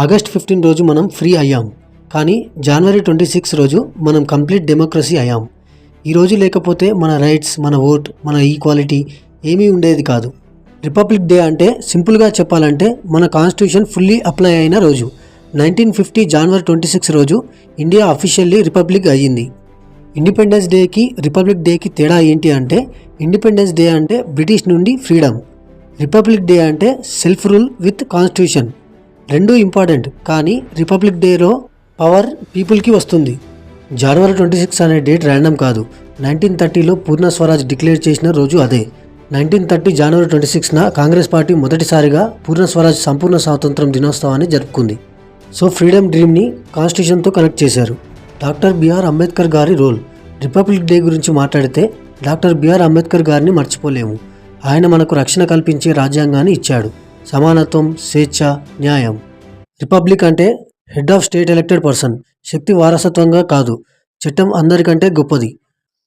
August 15 రోజు మనం free అయ్యాం. కానీ జనవరి 26 రోజు మనం కంప్లీట్ డెమోక్రసీ అయ్యాం. ఈ రోజు లేకపోతే మన రైట్స్, మన ఓట్, మన ఈక్వాలిటీ ఏమీ ఉండేది కాదు. రిపబ్లిక్ డే అంటే సింపుల్గా చెప్పాలంటే మన కాన్స్టిట్యూషన్ ఫుల్లీ అప్లై అయిన రోజు. 1950 జనవరి 26 రోజు ఇండియా అఫీషియల్లీ రిపబ్లిక్ అయ్యింది. ఇండిపెండెన్స్ డేకి రిపబ్లిక్ డేకి తేడా ఏంటి అంటే, ఇండిపెండెన్స్ డే అంటే బ్రిటిష్ నుండి ఫ్రీడమ్, రిపబ్లిక్ డే అంటే సెల్ఫ్ రూల్ విత్ కాన్స్టిట్యూషన్. రెండూ ఇంపార్టెంట్, కానీ రిపబ్లిక్ డేలో పవర్ పీపుల్కి వస్తుంది. జనవరి 26 అనే డేట్ ర్యాండమ్ కాదు. 1930లో పూర్ణ స్వరాజ్ డిక్లేర్ చేసిన రోజు అదే. 1930 జనవరి 26న కాంగ్రెస్ పార్టీ మొదటిసారిగా పూర్ణ స్వరాజ్ సంపూర్ణ స్వాతంత్రం దినోత్సవాన్ని జరుపుకుంది. సో ఫ్రీడమ్ డ్రీమ్ని కాన్స్టిట్యూషన్తో కనెక్ట్ చేశారు. డాక్టర్ బిఆర్ అంబేద్కర్ గారి రోల్. రిపబ్లిక్ డే గురించి మాట్లాడితే డాక్టర్ బిఆర్ అంబేద్కర్ గారిని మర్చిపోలేము. ఆయన మనకు రక్షణ కల్పించే రాజ్యాంగాన్ని ఇచ్చాడు. సమానత్వం, స్వేచ్ఛ, న్యాయం. రిపబ్లిక్ అంటే head of state elected person. శక్తి వారసత్వంగా కాదు, చట్టం అందరికంటే గొప్పది.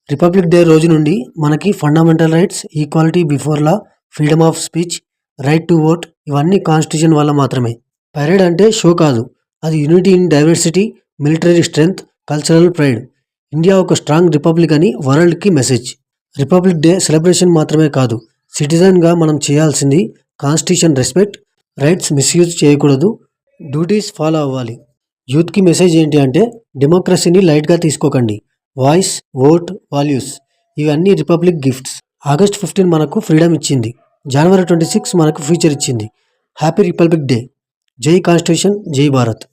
రిపబ్లిక్ డే రోజు నుండి మనకి fundamental rights, equality before law, freedom of speech, right to vote ఇవన్నీ కాన్స్టిట్యూషన్ వల్ల మాత్రమే. పరేడ్ అంటే షో కాదు, అది unity in diversity, military strength, cultural pride. India ఒక స్ట్రాంగ్ రిపబ్లిక్ అని వరల్డ్కి మెసేజ్. రిపబ్లిక్ డే సెలబ్రేషన్ మాత్రమే కాదు, సిటిజన్గా మనం చేయాల్సింది కాన్స్టిట్యూషన్ రెస్పెక్ట్, రైట్స్ మిస్యూజ్ చేయకూడదు, డ్యూటీస్ ఫాలో అవ్వాలి. యూత్కి మెసేజ్ ఏంటి అంటే, డెమోక్రసీని లైట్గా తీసుకోకండి. వాయిస్, ఓట్, వాల్యూస్ ఇవన్నీ రిపబ్లిక్ గిఫ్ట్స్. ఆగస్ట్ 15 మనకు ఫ్రీడమ్ ఇచ్చింది. జనవరి 26 మనకు ఫ్యూచర్ ఇచ్చింది. Happy republic day. జై కాన్స్టిట్యూషన్, జై భారత్.